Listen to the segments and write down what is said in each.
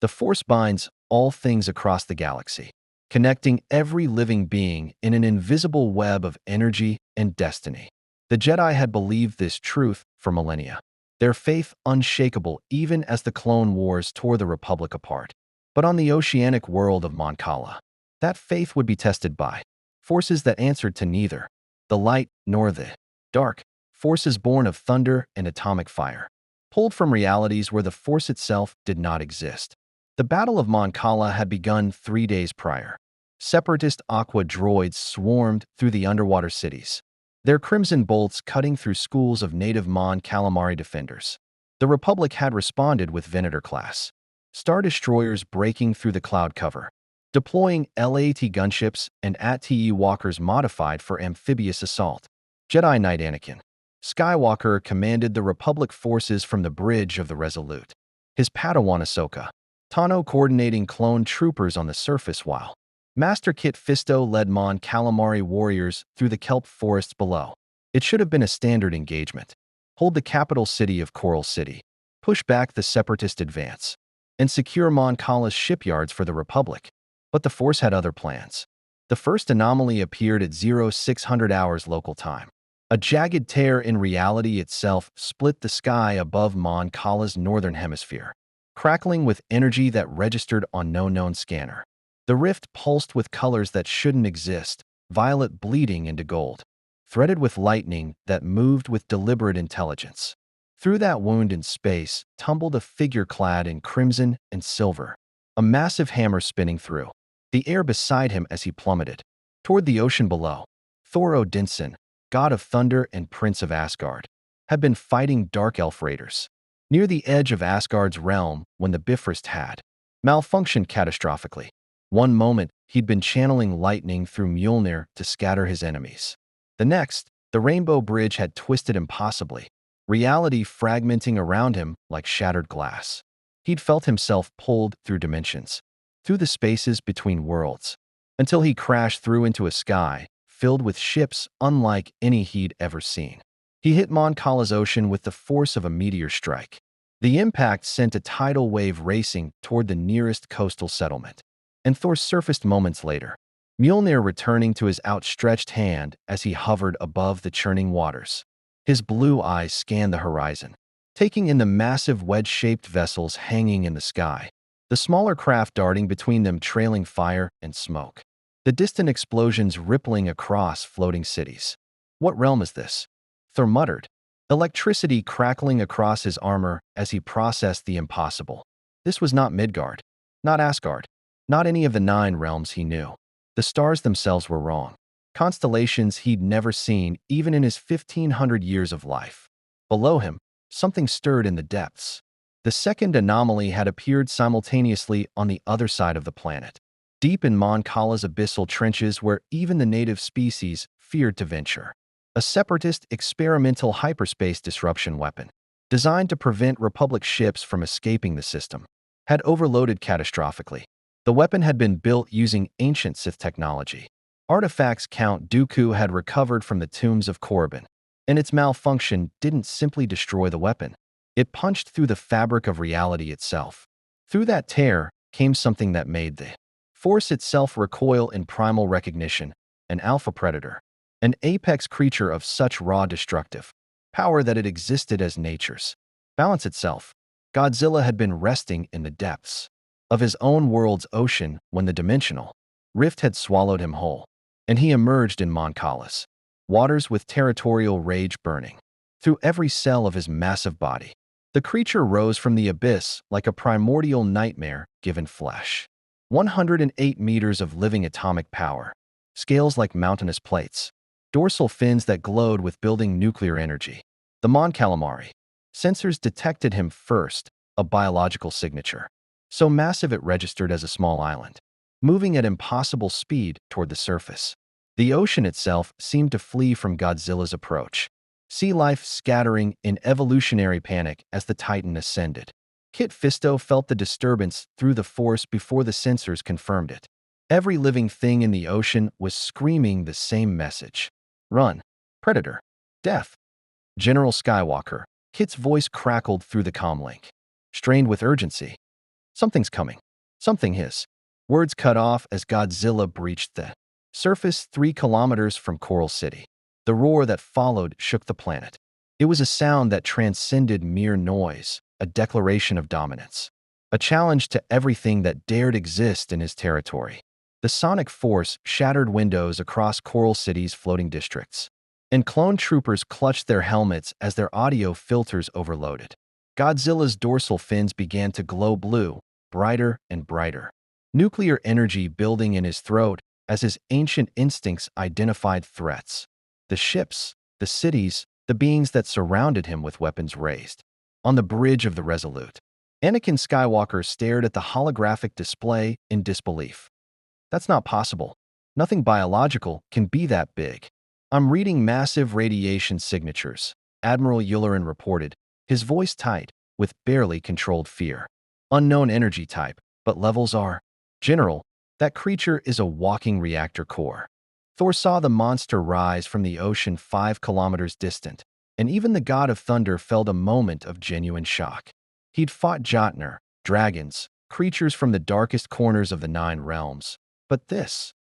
The Force binds all things across the galaxy, connecting every living being in an invisible web of energy and destiny. The Jedi had believed this truth for millennia, their faith unshakable even as the Clone Wars tore the Republic apart. But on the oceanic world of Mon Cala, that faith would be tested by forces that answered to neither the light nor the dark, forces born of thunder and atomic fire, pulled from realities where the Force itself did not exist. The Battle of Mon Cala had begun 3 days prior. Separatist aqua droids swarmed through the underwater cities, their crimson bolts cutting through schools of native Mon Calamari defenders. The Republic had responded with Venator-class Star Destroyers breaking through the cloud cover, deploying LAT gunships and AT-E walkers modified for amphibious assault. Jedi Knight Anakin Skywalker commanded the Republic forces from the bridge of the Resolute, his Padawan Ahsoka Tano coordinating clone troopers on the surface while Master Kit Fisto led Mon Calamari warriors through the kelp forests below. It should have been a standard engagement. Hold the capital city of Coral City, push back the Separatist advance, and secure Mon Cala's shipyards for the Republic. But the Force had other plans. The first anomaly appeared at 0600 hours local time. A jagged tear in reality itself split the sky above Mon Cala's northern hemisphere, crackling with energy that registered on no known scanner. The rift pulsed with colors that shouldn't exist, violet bleeding into gold, threaded with lightning that moved with deliberate intelligence. Through that wound in space tumbled a figure clad in crimson and silver, a massive hammer spinning through the air beside him as he plummeted toward the ocean below. Thor Odinson, god of thunder and prince of Asgard, had been fighting dark elf raiders near the edge of Asgard's realm when the Bifrost had malfunctioned catastrophically. One moment, he'd been channeling lightning through Mjolnir to scatter his enemies. The next, the Rainbow Bridge had twisted impossibly, reality fragmenting around him like shattered glass. He'd felt himself pulled through dimensions, through the spaces between worlds, until he crashed through into a sky filled with ships unlike any he'd ever seen. He hit Mon Cala's ocean with the force of a meteor strike. The impact sent a tidal wave racing toward the nearest coastal settlement, and Thor surfaced moments later, Mjolnir returning to his outstretched hand as he hovered above the churning waters. His blue eyes scanned the horizon, taking in the massive wedge-shaped vessels hanging in the sky, the smaller craft darting between them trailing fire and smoke, the distant explosions rippling across floating cities. What realm is this? Thor muttered, electricity crackling across his armor as he processed the impossible. This was not Midgard, not Asgard, not any of the 9 realms he knew. The stars themselves were wrong, constellations he'd never seen even in his 1500 years of life. Below him, something stirred in the depths. The second anomaly had appeared simultaneously on the other side of the planet, deep in Mon Cala's abyssal trenches where even the native species feared to venture. A separatist experimental hyperspace disruption weapon, designed to prevent Republic ships from escaping the system, had overloaded catastrophically. The weapon had been built using ancient Sith technology, artifacts Count Dooku had recovered from the tombs of Korriban, and its malfunction didn't simply destroy the weapon. It punched through the fabric of reality itself. Through that tear came something that made the Force itself recoil in primal recognition, an alpha predator, an apex creature of such raw destructive power that it existed as nature's balance itself. Godzilla had been resting in the depths of his own world's ocean when the dimensional rift had swallowed him whole, and he emerged in Mon Cala's waters with territorial rage burning through every cell of his massive body. The creature rose from the abyss like a primordial nightmare given flesh. 108 meters of living atomic power, scales like mountainous plates, dorsal fins that glowed with building nuclear energy. The Mon Calamari sensors detected him first, a biological signature, so massive it registered as a small island, moving at impossible speed toward the surface. The ocean itself seemed to flee from Godzilla's approach, sea life scattering in evolutionary panic as the Titan ascended. Kit Fisto felt the disturbance through the Force before the sensors confirmed it. Every living thing in the ocean was screaming the same message. Run. Predator. Death. General Skywalker. Kit's voice crackled through the comlink, strained with urgency. Something's coming. Something hiss. Words cut off as Godzilla breached the surface 3 kilometers from Coral City. The roar that followed shook the planet. It was a sound that transcended mere noise, a declaration of dominance, a challenge to everything that dared exist in his territory. The sonic force shattered windows across Coral City's floating districts, and clone troopers clutched their helmets as their audio filters overloaded. Godzilla's dorsal fins began to glow blue, brighter and brighter, nuclear energy building in his throat as his ancient instincts identified threats. The ships, the cities, the beings that surrounded him with weapons raised. On the bridge of the Resolute, Anakin Skywalker stared at the holographic display in disbelief. That's not possible. Nothing biological can be that big. I'm reading massive radiation signatures, Admiral Yularen reported, his voice tight, with barely controlled fear. Unknown energy type, but levels are. General, that creature is a walking reactor core. Thor saw the monster rise from the ocean 5 kilometers distant, and even the god of thunder felt a moment of genuine shock. He'd fought Jotnar, dragons, creatures from the darkest corners of the 9 realms. But this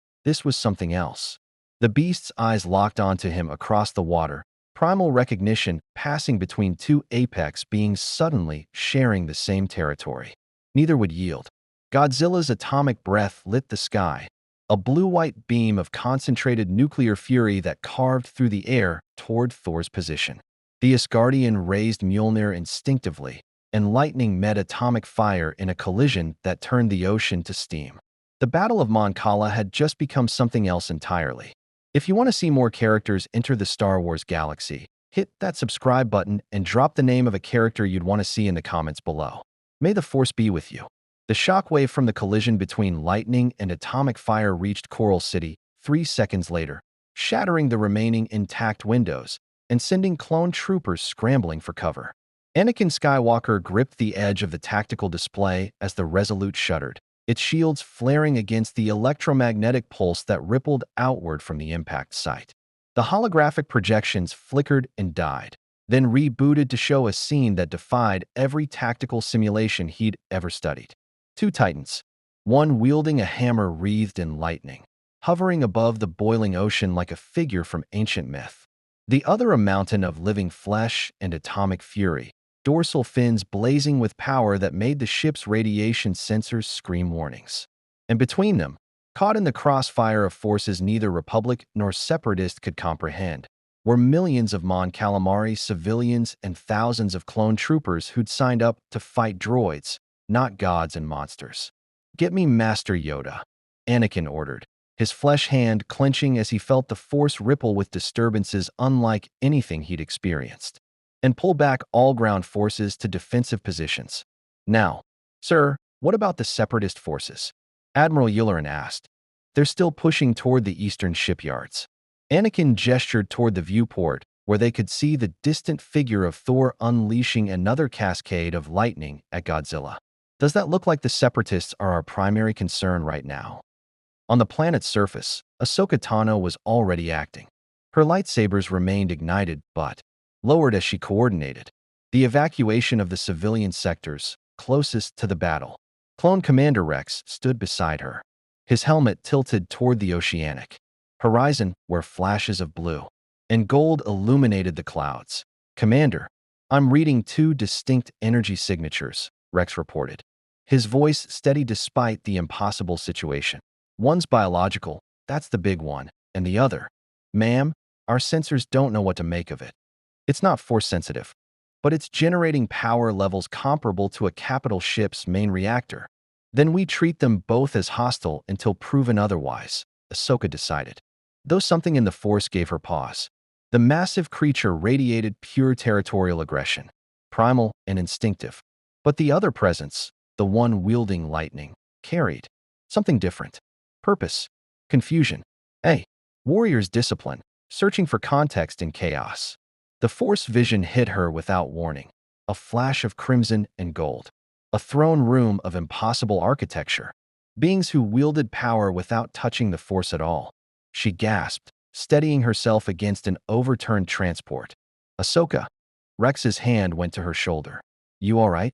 was something else. The beast's eyes locked onto him across the water, primal recognition passing between 2 apex beings suddenly sharing the same territory. Neither would yield. Godzilla's atomic breath lit the sky, a blue-white beam of concentrated nuclear fury that carved through the air toward Thor's position. The Asgardian raised Mjolnir instinctively, and lightning met atomic fire in a collision that turned the ocean to steam. The Battle of Mon Cala had just become something else entirely. If you want to see more characters enter the Star Wars galaxy, hit that subscribe button and drop the name of a character you'd want to see in the comments below. May the Force be with you. The shockwave from the collision between lightning and atomic fire reached Coral City 3 seconds later, shattering the remaining intact windows and sending clone troopers scrambling for cover. Anakin Skywalker gripped the edge of the tactical display as the Resolute shuddered, its shields flaring against the electromagnetic pulse that rippled outward from the impact site. The holographic projections flickered and died, then rebooted to show a scene that defied every tactical simulation he'd ever studied. 2 titans, one wielding a hammer wreathed in lightning, hovering above the boiling ocean like a figure from ancient myth. The other a mountain of living flesh and atomic fury, dorsal fins blazing with power that made the ship's radiation sensors scream warnings. And between them, caught in the crossfire of forces neither Republic nor Separatist could comprehend, were millions of Mon Calamari civilians and thousands of clone troopers who'd signed up to fight droids, not gods and monsters. "Get me Master Yoda," Anakin ordered, his flesh hand clenching as he felt the Force ripple with disturbances unlike anything he'd experienced. "And pull back all ground forces to defensive positions. Now, sir, what about the Separatist forces?" Admiral Yularen asked. "They're still pushing toward the eastern shipyards." Anakin gestured toward the viewport, where they could see the distant figure of Thor unleashing another cascade of lightning at Godzilla. "Does that look like the Separatists are our primary concern right now?" On the planet's surface, Ahsoka Tano was already acting. Her lightsabers remained ignited but lowered as she coordinated the evacuation of the civilian sectors closest to the battle. Clone Commander Rex stood beside her, his helmet tilted toward the oceanic horizon where flashes of blue and gold illuminated the clouds. "Commander, I'm reading 2 distinct energy signatures," Rex reported, his voice steady despite the impossible situation. "One's biological, that's the big one, and the other, ma'am, our sensors don't know what to make of it. It's not force-sensitive, but it's generating power levels comparable to a capital ship's main reactor. Then we treat them both as hostile until proven otherwise," Ahsoka decided. Though something in the Force gave her pause, the massive creature radiated pure territorial aggression, primal and instinctive. But the other presence, the one wielding lightning, carried something different. Purpose, confusion, warrior's discipline, searching for context in chaos. The Force vision hit her without warning, a flash of crimson and gold, a throne room of impossible architecture, beings who wielded power without touching the Force at all. She gasped, steadying herself against an overturned transport. "Ahsoka." Rex's hand went to her shoulder. "You all right?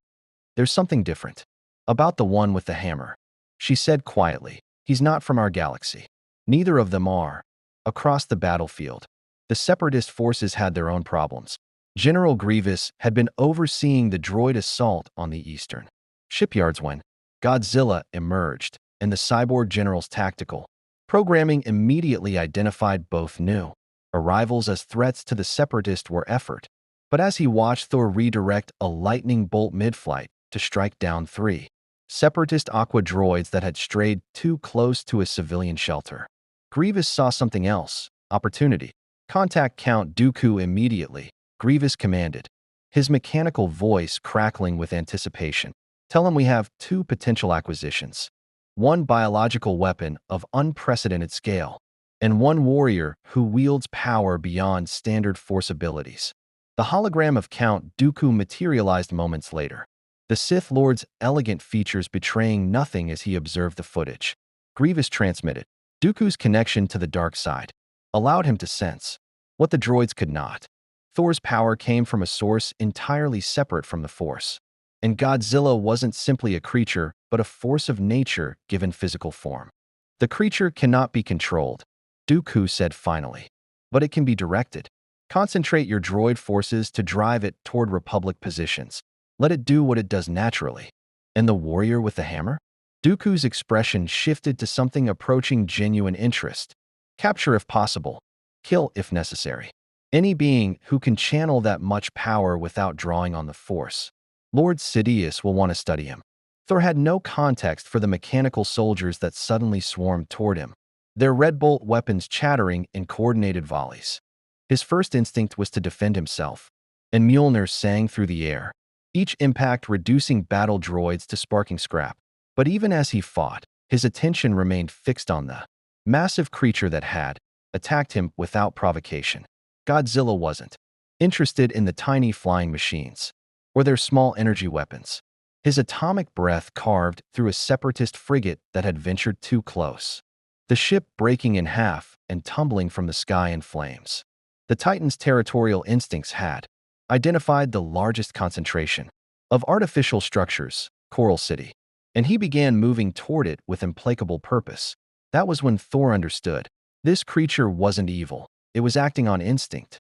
There's something different." About the one with the hammer. She said quietly, "He's not from our galaxy." Neither of them are. Across the battlefield, the Separatist forces had their own problems. General Grievous had been overseeing the droid assault on the eastern shipyards when Godzilla emerged, and the cyborg general's tactical programming immediately identified both new arrivals as threats to the Separatist war effort. But as he watched Thor redirect a lightning bolt mid-flight to strike down 3 Separatist aqua droids that had strayed too close to a civilian shelter, Grievous saw something else: opportunity. "Contact Count Dooku immediately," Grievous commanded, his mechanical voice crackling with anticipation. "Tell him we have 2 potential acquisitions: one biological weapon of unprecedented scale, and one warrior who wields power beyond standard force abilities." The hologram of Count Dooku materialized moments later, the Sith Lord's elegant features betraying nothing as he observed the footage. Grievous transmitted. Dooku's connection to the dark side allowed him to sense what the droids could not. Thor's power came from a source entirely separate from the Force. And Godzilla wasn't simply a creature, but a force of nature given physical form. "The creature cannot be controlled," Dooku said finally, "but it can be directed. Concentrate your droid forces to drive it toward Republic positions. Let it do what it does naturally." "And the warrior with the hammer?" Dooku's expression shifted to something approaching genuine interest. "Capture if possible. Kill if necessary. Any being who can channel that much power without drawing on the Force. Lord Sidious will want to study him." Thor had no context for the mechanical soldiers that suddenly swarmed toward him, their red bolt weapons chattering in coordinated volleys. His first instinct was to defend himself, and Mjolnir sang through the air, each impact reducing battle droids to sparking scrap. But even as he fought, his attention remained fixed on the massive creature that had attacked him without provocation. Godzilla wasn't interested in the tiny flying machines or their small energy weapons. His atomic breath carved through a Separatist frigate that had ventured too close, the ship breaking in half and tumbling from the sky in flames. The Titan's territorial instincts had identified the largest concentration of artificial structures, Coral City, and he began moving toward it with implacable purpose. That was when Thor understood. This creature wasn't evil. It was acting on instinct,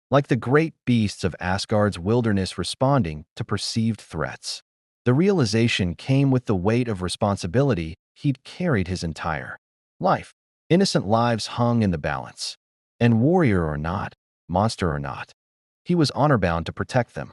like the great beasts of Asgard's wilderness responding to perceived threats. The realization came with the weight of responsibility he'd carried his entire life. Innocent lives hung in the balance. And warrior or not, monster or not, he was honor-bound to protect them.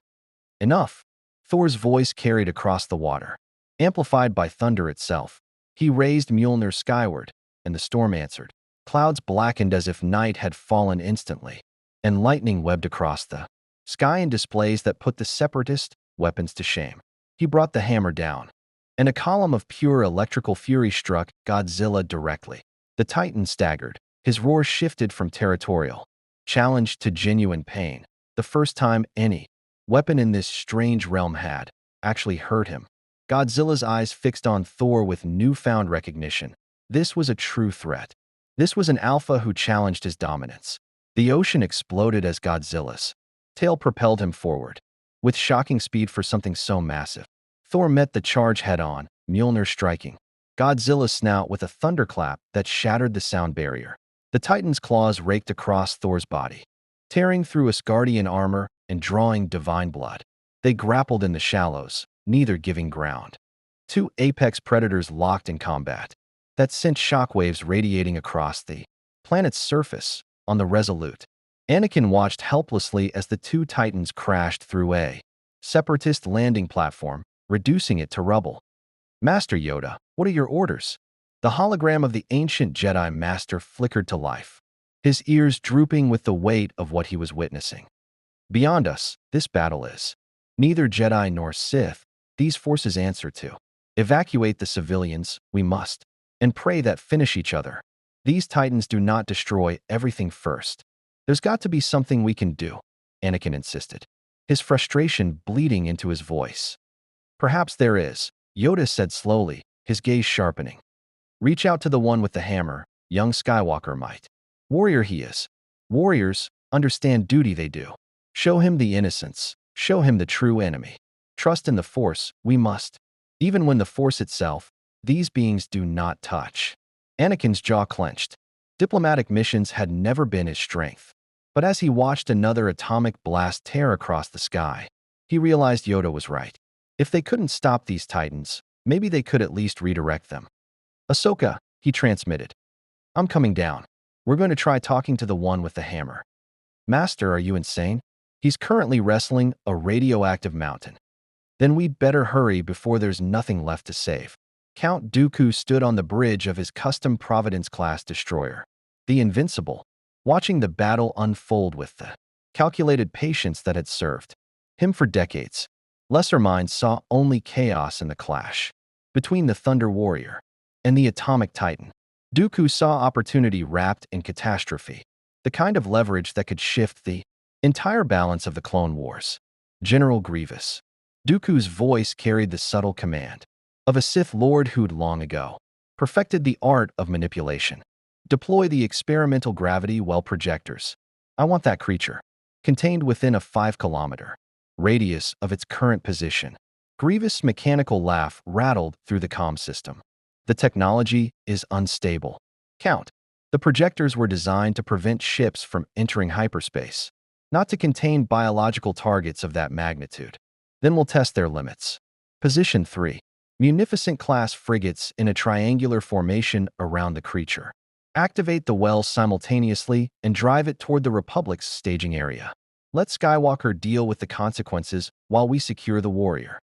"Enough," Thor's voice carried across the water, amplified by thunder itself. He raised Mjolnir skyward, and the storm answered. Clouds blackened as if night had fallen instantly, and lightning webbed across the sky in displays that put the Separatist weapons to shame. He brought the hammer down, and a column of pure electrical fury struck Godzilla directly. The Titan staggered. His roar shifted from territorial challenge to genuine pain, the first time any weapon in this strange realm had actually hurt him. Godzilla's eyes fixed on Thor with newfound recognition. This was a true threat. This was an alpha who challenged his dominance. The ocean exploded as Godzilla's tail propelled him forward, with shocking speed for something so massive. Thor met the charge head-on, Mjolnir striking Godzilla's snout with a thunderclap that shattered the sound barrier. The Titan's claws raked across Thor's body, tearing through Asgardian armor and drawing divine blood. They grappled in the shallows, neither giving ground. 2 apex predators locked in combat that sent shockwaves radiating across the planet's surface. On the Resolute, Anakin watched helplessly as the 2 Titans crashed through a Separatist landing platform, reducing it to rubble. "Master Yoda, what are your orders?" The hologram of the ancient Jedi Master flickered to life, his ears drooping with the weight of what he was witnessing. "Beyond us, this battle is neither Jedi nor Sith. These forces answer to evacuate the civilians, we must, and pray that finish each other. These Titans do not destroy everything first. There's got to be something we can do," Anakin insisted, his frustration bleeding into his voice. "Perhaps there is," Yoda said slowly, his gaze sharpening. "Reach out to the one with the hammer, young Skywalker might. Warrior he is. Warriors understand duty they do. Show him the innocence. Show him the true enemy. Trust in the Force, we must." Even when the Force itself, these beings do not touch. Anakin's jaw clenched. Diplomatic missions had never been his strength. But as he watched another atomic blast tear across the sky, he realized Yoda was right. If they couldn't stop these titans, maybe they could at least redirect them. "Ahsoka," he transmitted. "I'm coming down. We're going to try talking to the one with the hammer." "Master, are you insane? He's currently wrestling a radioactive mountain." "Then we'd better hurry before there's nothing left to save." Count Dooku stood on the bridge of his custom Providence-class destroyer, the Invincible, watching the battle unfold with the calculated patience that had served him for decades. Lesser minds saw only chaos in the clash between the Thunder Warrior and the Atomic Titan. Dooku saw opportunity wrapped in catastrophe, the kind of leverage that could shift the entire balance of the Clone Wars. "General Grievous." Dooku's voice carried the subtle command of a Sith Lord who'd long ago perfected the art of manipulation. "Deploy the experimental gravity well projectors. I want that creature contained within a 5-kilometer radius of its current position." Grievous' mechanical laugh rattled through the comm system. "The technology is unstable, Count. The projectors were designed to prevent ships from entering hyperspace, not to contain biological targets of that magnitude. Then we'll test their limits." Position 3. Munificent-class frigates in a triangular formation around the creature. Activate the wells simultaneously and drive it toward the Republic's staging area. Let Skywalker deal with the consequences while we secure the warrior.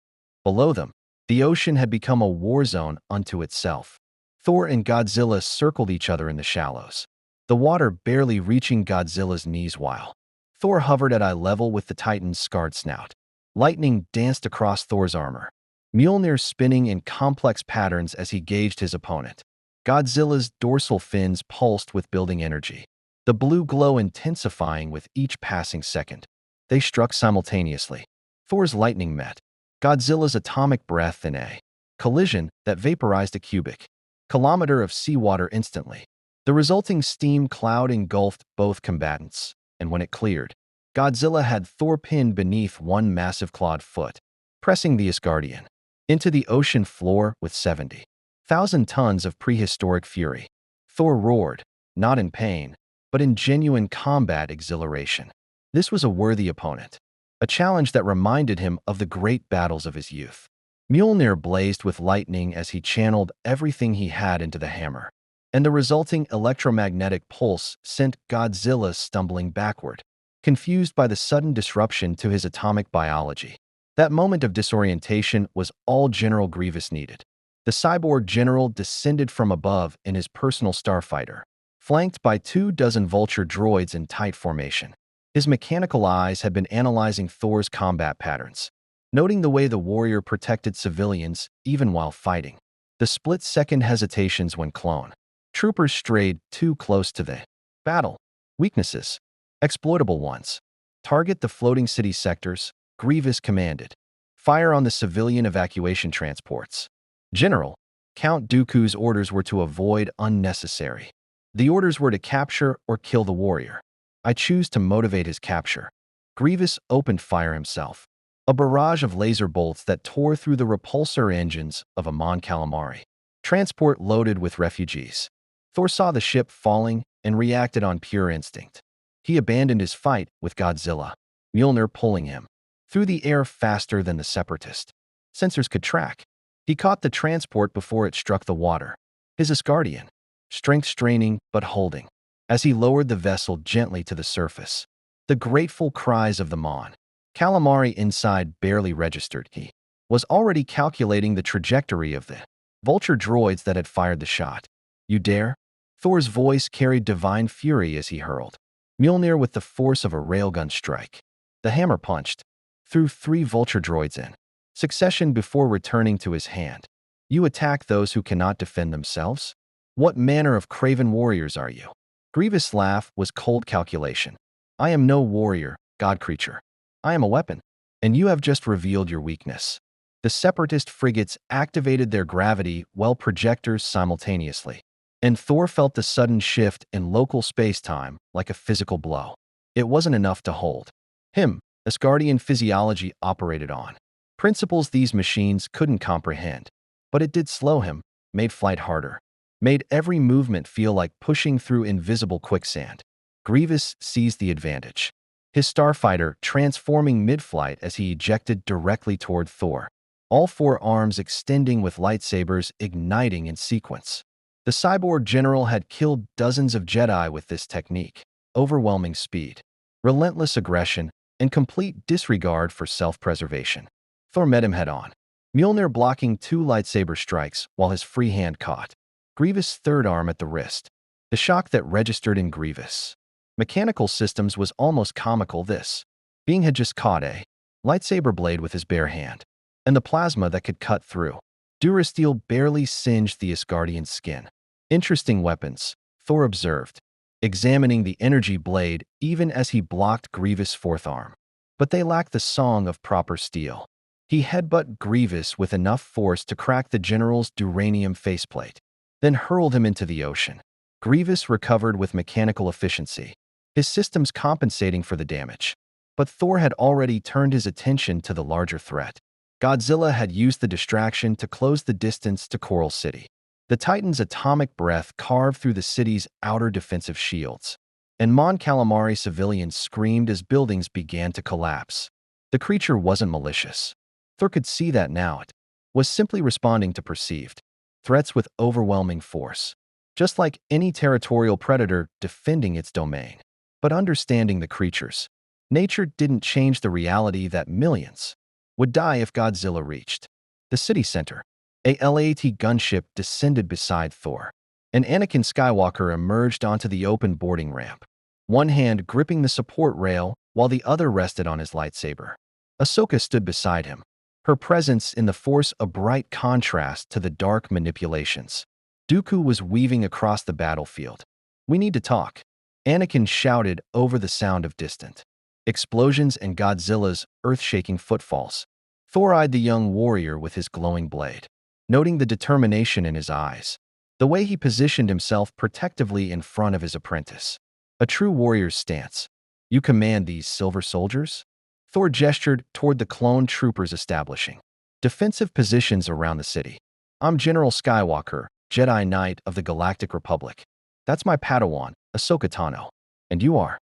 Below them, the ocean had become a war zone unto itself. Thor and Godzilla circled each other in the shallows, the water barely reaching Godzilla's knees while Thor hovered at eye level with the Titan's scarred snout. Lightning danced across Thor's armor, Mjolnir spinning in complex patterns as he gauged his opponent. Godzilla's dorsal fins pulsed with building energy, the blue glow intensifying with each passing second. They struck simultaneously. Thor's lightning met Godzilla's atomic breath in a collision that vaporized a cubic kilometer of seawater instantly. The resulting steam cloud engulfed both combatants, and when it cleared, Godzilla had Thor pinned beneath one massive clawed foot, pressing the Asgardian into the ocean floor with 70,000 tons of prehistoric fury. Thor roared, not in pain, but in genuine combat exhilaration. This was a worthy opponent, a challenge that reminded him of the great battles of his youth. Mjolnir blazed with lightning as he channeled everything he had into the hammer, and the resulting electromagnetic pulse sent Godzilla stumbling backward, confused by the sudden disruption to his atomic biology. That moment of disorientation was all General Grievous needed. The cyborg general descended from above in his personal starfighter, flanked by 24 vulture droids in tight formation. His mechanical eyes had been analyzing Thor's combat patterns, noting the way the warrior protected civilians even while fighting. The split-second hesitations when clone troopers strayed too close to the battle. Weaknesses. Exploitable ones. Target the floating city sectors, Grievous commanded. Fire on the civilian evacuation transports. General, Count Dooku's orders were to avoid unnecessary. The orders were to capture or kill the warrior. I choose to motivate his capture. Grievous opened fire himself, a barrage of laser bolts that tore through the repulsor engines of a Mon Calamari transport loaded with refugees. Thor saw the ship falling and reacted on pure instinct. He abandoned his fight with Godzilla, Mjolnir pulling him through the air faster than the Separatist sensors could track. He caught the transport before it struck the water, his Asgardian strength straining but holding. As he lowered the vessel gently to the surface, the grateful cries of the Mon Calamari inside barely registered. He was already calculating the trajectory of the vulture droids that had fired the shot. "You dare?" Thor's voice carried divine fury as he hurled Mjolnir with the force of a railgun strike. The hammer punched threw 3 vulture droids in succession before returning to his hand. "You attack those who cannot defend themselves? What manner of craven warriors are you?" Grievous' laugh was cold calculation. "I am no warrior, god creature. I am a weapon, and you have just revealed your weakness." The Separatist frigates activated their gravity well projectors simultaneously, and Thor felt the sudden shift in local space-time like a physical blow. It wasn't enough to hold him. Asgardian physiology operated on Principles these machines couldn't comprehend. But it did slow him, made flight harder, made every movement feel like pushing through invisible quicksand. Grievous seized the advantage, his starfighter transforming mid-flight as he ejected directly toward Thor, all four arms extending with lightsabers igniting in sequence. The cyborg general had killed dozens of Jedi with this technique. Overwhelming speed, relentless aggression, and complete disregard for self-preservation. Thor met him head-on, Mjolnir blocking two lightsaber strikes while his free hand caught Grievous' third arm at the wrist. The shock that registered in Grievous' mechanical systems was almost comical. This being had just caught a lightsaber blade with his bare hand, and the plasma that could cut through Durasteel barely singed the Asgardian's skin. Interesting weapons, Thor observed, examining the energy blade even as he blocked Grievous' fourth arm. But they lacked the song of proper steel. He headbutted Grievous with enough force to crack the general's duranium faceplate, then hurled him into the ocean. Grievous recovered with mechanical efficiency, his systems compensating for the damage. But Thor had already turned his attention to the larger threat. Godzilla had used the distraction to close the distance to Coral City. The Titan's atomic breath carved through the city's outer defensive shields, and Mon Calamari civilians screamed as buildings began to collapse. The creature wasn't malicious. Thor could see that now. It was simply responding to perceived threats with overwhelming force, just like any territorial predator defending its domain. But understanding the creature's nature didn't change the reality that millions would die if Godzilla reached the city center. A LAAT gunship descended beside Thor, and Anakin Skywalker emerged onto the open boarding ramp, one hand gripping the support rail while the other rested on his lightsaber. Ahsoka stood beside him, her presence in the Force a bright contrast to the dark manipulations Dooku was weaving across the battlefield. "We need to talk," Anakin shouted over the sound of distant explosions and Godzilla's earth-shaking footfalls. Thor eyed the young warrior with his glowing blade, noting the determination in his eyes, the way he positioned himself protectively in front of his apprentice. A true warrior's stance. "You command these silver soldiers?" Thor gestured toward the clone troopers establishing defensive positions around the city. "I'm General Skywalker, Jedi Knight of the Galactic Republic. That's my Padawan, Ahsoka Tano. And you are?"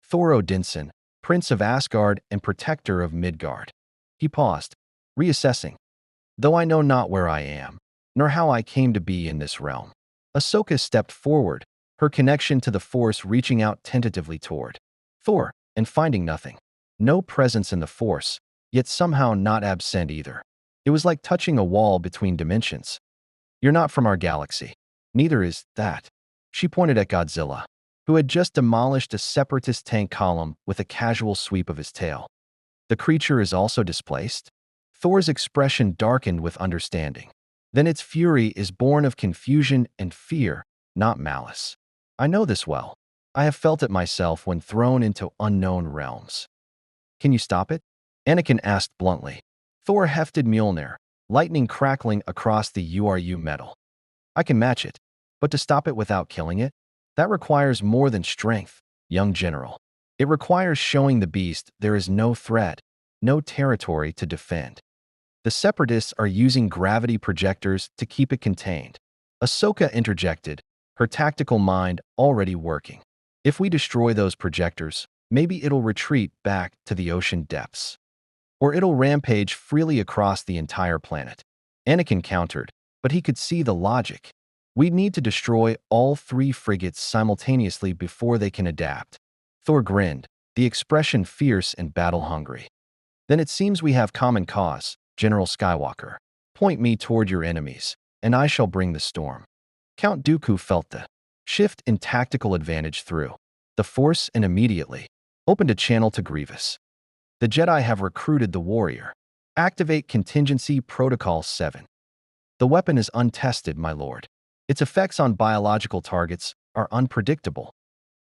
"Thor Odinson, Prince of Asgard and Protector of Midgard." He paused, reassessing. "Though I know not where I am, nor how I came to be in this realm." Ahsoka stepped forward, her connection to the Force reaching out tentatively toward Thor, and finding nothing. No presence in the Force, yet somehow not absent either. It was like touching a wall between dimensions. "You're not from our galaxy. Neither is that." She pointed at Godzilla, who had just demolished a separatist tank column with a casual sweep of his tail. "The creature is also displaced?" Thor's expression darkened with understanding. "Then its fury is born of confusion and fear, not malice. I know this well. I have felt it myself when thrown into unknown realms." "Can you stop it?" Anakin asked bluntly. Thor hefted Mjolnir, lightning crackling across the URU metal. "I can match it, but to stop it without killing it? That requires more than strength, young general. It requires showing the beast there is no threat, no territory to defend. The Separatists are using gravity projectors to keep it contained." Ahsoka interjected, her tactical mind already working. "If we destroy those projectors, maybe it'll retreat back to the ocean depths. Or it'll rampage freely across the entire planet." Anakin countered, but he could see the logic. "We'd need to destroy all 3 frigates simultaneously before they can adapt." Thor grinned, the expression fierce and battle-hungry. "Then it seems we have common cause, General Skywalker. Point me toward your enemies, and I shall bring the storm." Count Dooku felt the shift in tactical advantage through the Force and immediately opened a channel to Grievous. "The Jedi have recruited the warrior. Activate Contingency Protocol 7. The weapon is untested, my lord. Its effects on biological targets are unpredictable."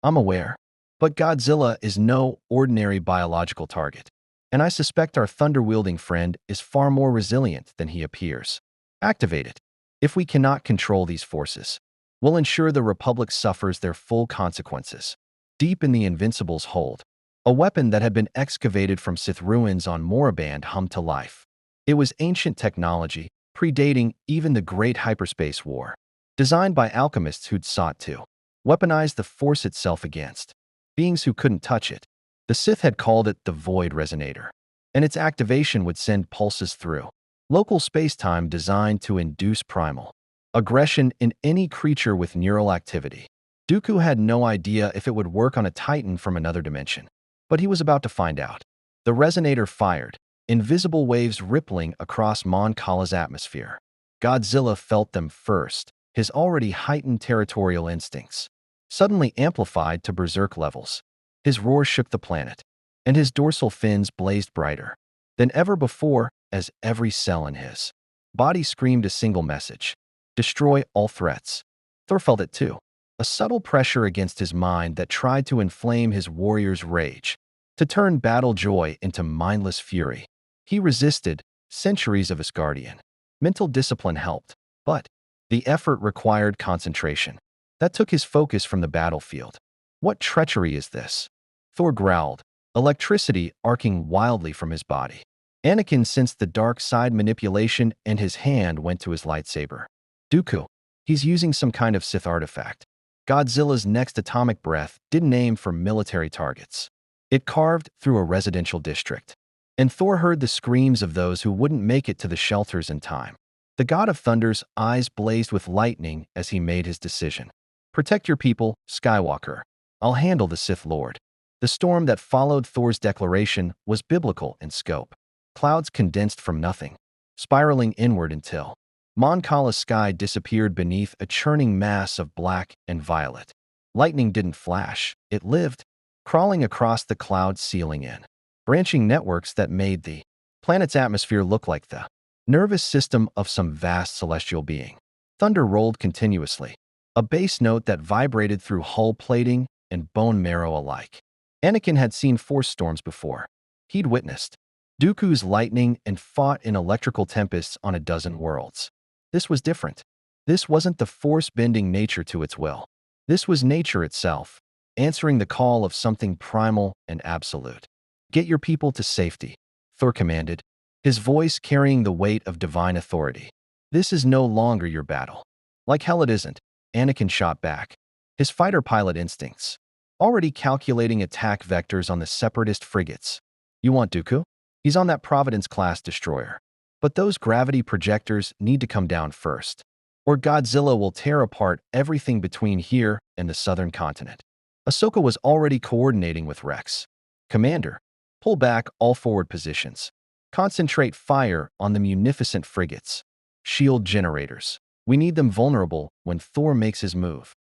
"I'm aware. But Godzilla is no ordinary biological target, and I suspect our thunder-wielding friend is far more resilient than he appears. Activate it. If we cannot control these forces, we'll ensure the Republic suffers their full consequences." Deep in the Invincible's hold, a weapon that had been excavated from Sith ruins on Moraband hummed to life. It was ancient technology, predating even the Great Hyperspace War, designed by alchemists who'd sought to weaponize the Force itself against beings who couldn't touch it. The Sith had called it the Void Resonator, and its activation would send pulses through local space-time designed to induce primal aggression in any creature with neural activity. Dooku had no idea if it would work on a Titan from another dimension, but he was about to find out. The resonator fired, invisible waves rippling across Mon Cala's atmosphere. Godzilla felt them first, his already heightened territorial instincts suddenly amplified to berserk levels. His roar shook the planet, and his dorsal fins blazed brighter than ever before as every cell in his body screamed a single message: destroy all threats. Thor felt it too, a subtle pressure against his mind that tried to inflame his warrior's rage, to turn battle joy into mindless fury. He resisted, centuries of Asgardian mental discipline helped, but the effort required concentration. That took his focus from the battlefield. What treachery is this? Thor growled, electricity arcing wildly from his body. Anakin sensed the dark side manipulation and his hand went to his lightsaber. Dooku, he's using some kind of Sith artifact. Godzilla's next atomic breath didn't aim for military targets. It carved through a residential district. And Thor heard the screams of those who wouldn't make it to the shelters in time. The God of Thunder's eyes blazed with lightning as he made his decision. Protect your people, Skywalker. I'll handle the Sith Lord. The storm that followed Thor's declaration was biblical in scope. Clouds condensed from nothing, spiraling inward until Mon Cala's sky disappeared beneath a churning mass of black and violet. Lightning didn't flash, it lived, crawling across the cloud ceiling in branching networks that made the planet's atmosphere look like the nervous system of some vast celestial being. Thunder rolled continuously, a bass note that vibrated through hull plating and bone marrow alike. Anakin had seen force storms before. He'd witnessed Dooku's lightning and fought in electrical tempests on a dozen worlds. This was different. This wasn't the force-bending nature to its will. This was nature itself, answering the call of something primal and absolute. Get your people to safety, Thor commanded, his voice carrying the weight of divine authority. This is no longer your battle. Like hell it isn't, Anakin shot back, his fighter pilot instincts already calculating attack vectors on the separatist frigates. You want Dooku? He's on that Providence-class destroyer. But those gravity projectors need to come down first, or Godzilla will tear apart everything between here and the southern continent. Ahsoka was already coordinating with Rex. Commander, pull back all forward positions. Concentrate fire on the munificent frigates. Shield generators. We need them vulnerable when Thor makes his move.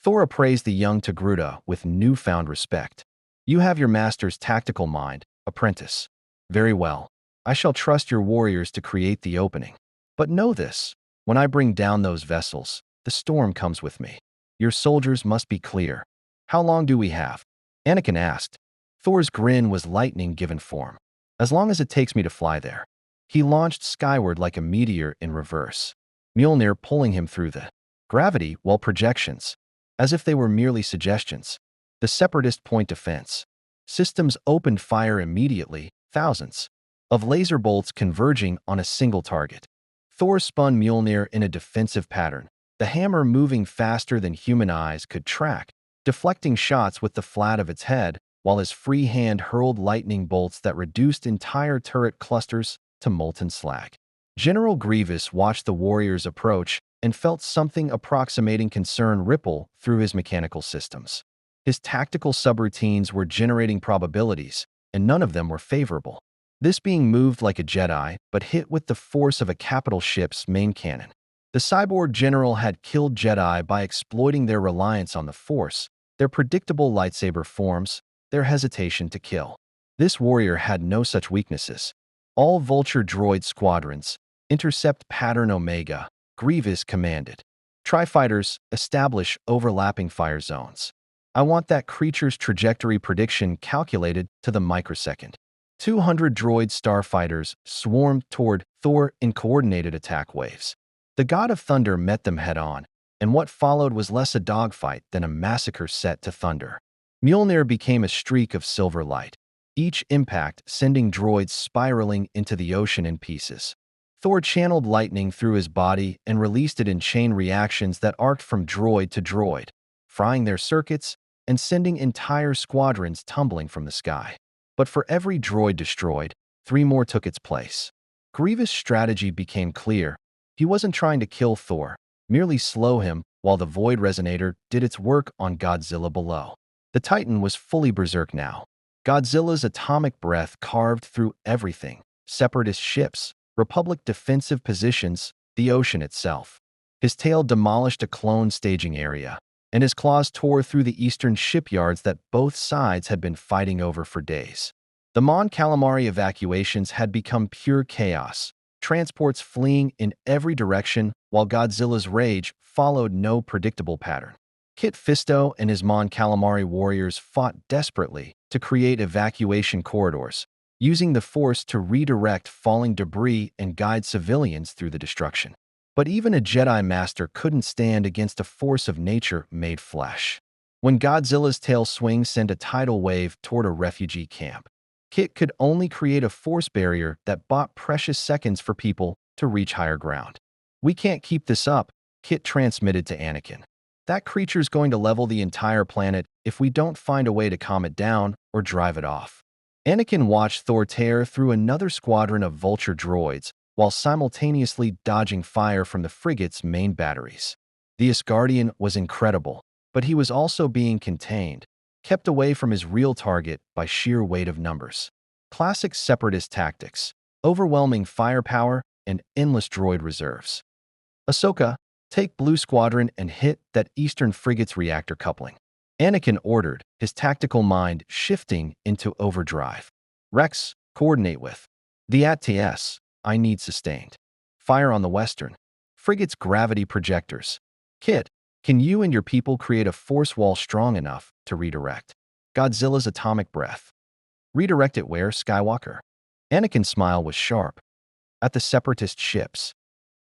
Thor appraised the young Togruta with newfound respect. You have your master's tactical mind, apprentice. Very well. I shall trust your warriors to create the opening. But know this, when I bring down those vessels, the storm comes with me. Your soldiers must be clear. How long do we have? Anakin asked. Thor's grin was lightning given form. As long as it takes me to fly there. He launched skyward like a meteor in reverse, Mjolnir pulling him through the gravity while projections, as if they were merely suggestions. The separatist point defense systems opened fire immediately, thousands of laser bolts converging on a single target. Thor spun Mjolnir in a defensive pattern, the hammer moving faster than human eyes could track, deflecting shots with the flat of its head, while his free hand hurled lightning bolts that reduced entire turret clusters to molten slag. General Grievous watched the warriors approach and felt something approximating concern ripple through his mechanical systems. His tactical subroutines were generating probabilities, and none of them were favorable. This being moved like a Jedi, but hit with the force of a capital ship's main cannon. The cyborg general had killed Jedi by exploiting their reliance on the Force, their predictable lightsaber forms, their hesitation to kill. This warrior had no such weaknesses. All Vulture droid squadrons, intercept pattern Omega, Grievous commanded. Tri-fighters, establish overlapping fire zones. I want that creature's trajectory prediction calculated to the microsecond. 200 droid starfighters swarmed toward Thor in coordinated attack waves. The God of Thunder met them head-on, and what followed was less a dogfight than a massacre set to thunder. Mjolnir became a streak of silver light. each impact sending droids spiraling into the ocean in pieces. Thor channeled lightning through his body and released it in chain reactions that arced from droid to droid, frying their circuits and sending entire squadrons tumbling from the sky. But for every droid destroyed, 3 more took its place. Grievous' strategy became clear. He wasn't trying to kill Thor, merely slow him while the Void Resonator did its work on Godzilla below. The Titan was fully berserk now. Godzilla's atomic breath carved through everything: separatist ships, Republic defensive positions, the ocean itself. His tail demolished a clone staging area, and his claws tore through the eastern shipyards that both sides had been fighting over for days. The Mon Calamari evacuations had become pure chaos, transports fleeing in every direction while Godzilla's rage followed no predictable pattern. Kit Fisto and his Mon Calamari warriors fought desperately to create evacuation corridors, using the Force to redirect falling debris and guide civilians through the destruction. But even a Jedi Master couldn't stand against a force of nature made flesh. When Godzilla's tail swing sent a tidal wave toward a refugee camp, Kit could only create a force barrier that bought precious seconds for people to reach higher ground. "We can't keep this up," Kit transmitted to Anakin. "That creature's going to level the entire planet if we don't find a way to calm it down or drive it off." Anakin watched Thor tear through another squadron of vulture droids while simultaneously dodging fire from the frigate's main batteries. The Asgardian was incredible, but he was also being contained, kept away from his real target by sheer weight of numbers. Classic separatist tactics: overwhelming firepower and endless droid reserves. "Ahsoka, take Blue Squadron and hit that eastern frigate's reactor coupling," Anakin ordered, his tactical mind shifting into overdrive. "Rex, coordinate with the ATS. I need sustained fire on the western frigate's gravity projectors. Kit, can you and your people create a force wall strong enough to redirect Godzilla's atomic breath?" "Redirect it where, Skywalker?" Anakin's smile was sharp. "At the separatist ships."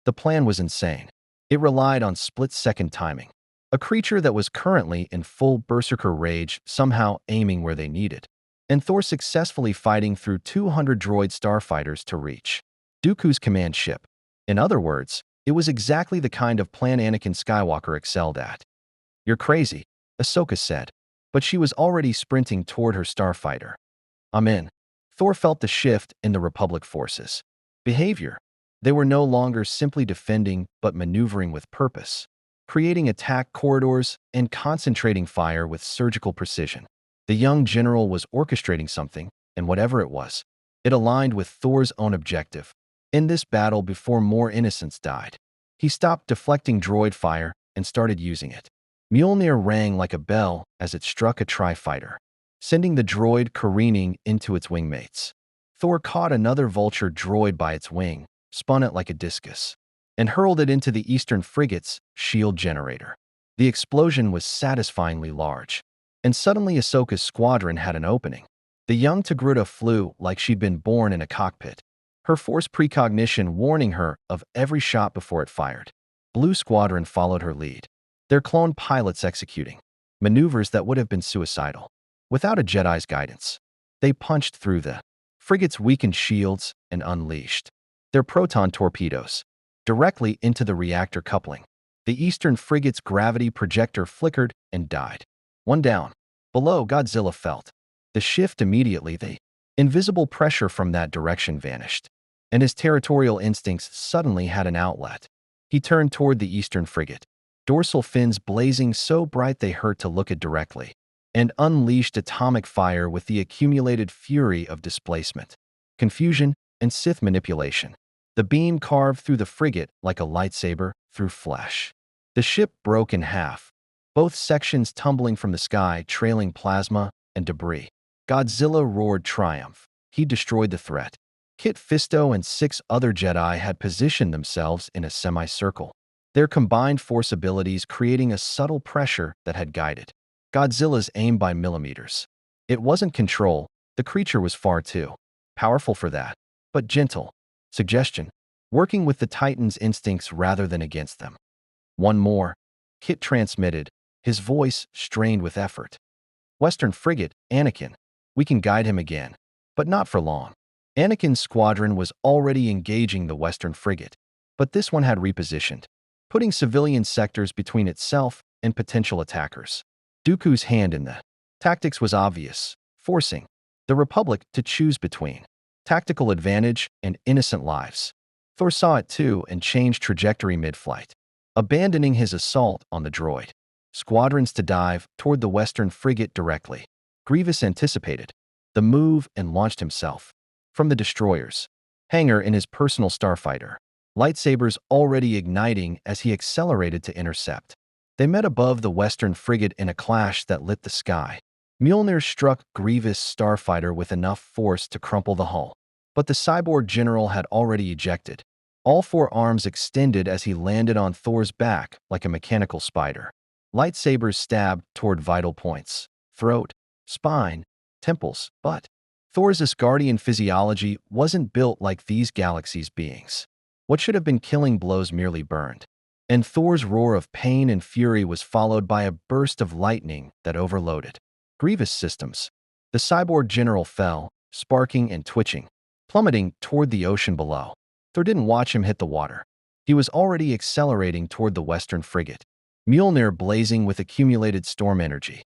The plan was insane. It relied on split-second timing. A creature that was currently in full berserker rage somehow aiming where they needed, and Thor successfully fighting through 200 droid starfighters to reach Dooku's command ship. In other words, it was exactly the kind of plan Anakin Skywalker excelled at. "You're crazy," Ahsoka said, but she was already sprinting toward her starfighter. "I'm in." Thor felt the shift in the Republic forces' behavior. They were no longer simply defending but maneuvering with purpose, creating attack corridors and concentrating fire with surgical precision. The young general was orchestrating something, and whatever it was, it aligned with Thor's own objective. In this battle before more innocents died, he stopped deflecting droid fire and started using it. Mjolnir rang like a bell as it struck a tri-fighter, sending the droid careening into its wingmates. Thor caught another vulture droid by its wing, spun it like a discus, and hurled it into the eastern frigate's shield generator. The explosion was satisfyingly large, and suddenly Ahsoka's squadron had an opening. The young Togruta flew like she'd been born in a cockpit, her force precognition warning her of every shot before it fired. Blue Squadron followed her lead, their clone pilots executing maneuvers that would have been suicidal without a Jedi's guidance. They punched through the frigate's weakened shields and unleashed their proton torpedoes directly into the reactor coupling. The eastern frigate's gravity projector flickered and died. One down. Below, Godzilla felt the shift immediately. The invisible pressure from that direction vanished, and his territorial instincts suddenly had an outlet. He turned toward the eastern frigate, dorsal fins blazing so bright they hurt to look at directly, and unleashed atomic fire with the accumulated fury of displacement, confusion, and Sith manipulation. The beam carved through the frigate like a lightsaber through flesh. The ship broke in half, both sections tumbling from the sky, trailing plasma and debris. Godzilla roared triumph. He destroyed the threat. Kit Fisto and 6 other Jedi had positioned themselves in a semicircle, their combined force abilities creating a subtle pressure that had guided Godzilla's aim by millimeters. It wasn't control. The creature was far too powerful for that, but gentle. Suggestion: working with the Titan's instincts rather than against them. "One more," Kit transmitted, his voice strained with effort. "Western frigate, Anakin. We can guide him again." But not for long. Anakin's squadron was already engaging the Western frigate, but this one had repositioned, putting civilian sectors between itself and potential attackers. Dooku's hand in the tactics was obvious, forcing the Republic to choose between tactical advantage and innocent lives. Thor saw it too and changed trajectory mid-flight, abandoning his assault on the droid. Squadrons to dive toward the Western frigate directly. Grievous anticipated the move and launched himself from the destroyer's hangar in his personal starfighter, lightsabers already igniting as he accelerated to intercept. They met above the Western frigate in a clash that lit the sky. Mjolnir struck Grievous' starfighter with enough force to crumple the hull, but the cyborg general had already ejected. All four arms extended as he landed on Thor's back like a mechanical spider. Lightsabers stabbed toward vital points: throat, spine, temples, but Thor's Asgardian physiology wasn't built like these galaxies' beings. What should have been killing blows merely burned, and Thor's roar of pain and fury was followed by a burst of lightning that overloaded Grievous' systems. The cyborg general fell, sparking and twitching, plummeting toward the ocean below. Thor didn't watch him hit the water. He was already accelerating toward the Western frigate, Mjolnir blazing with accumulated storm energy.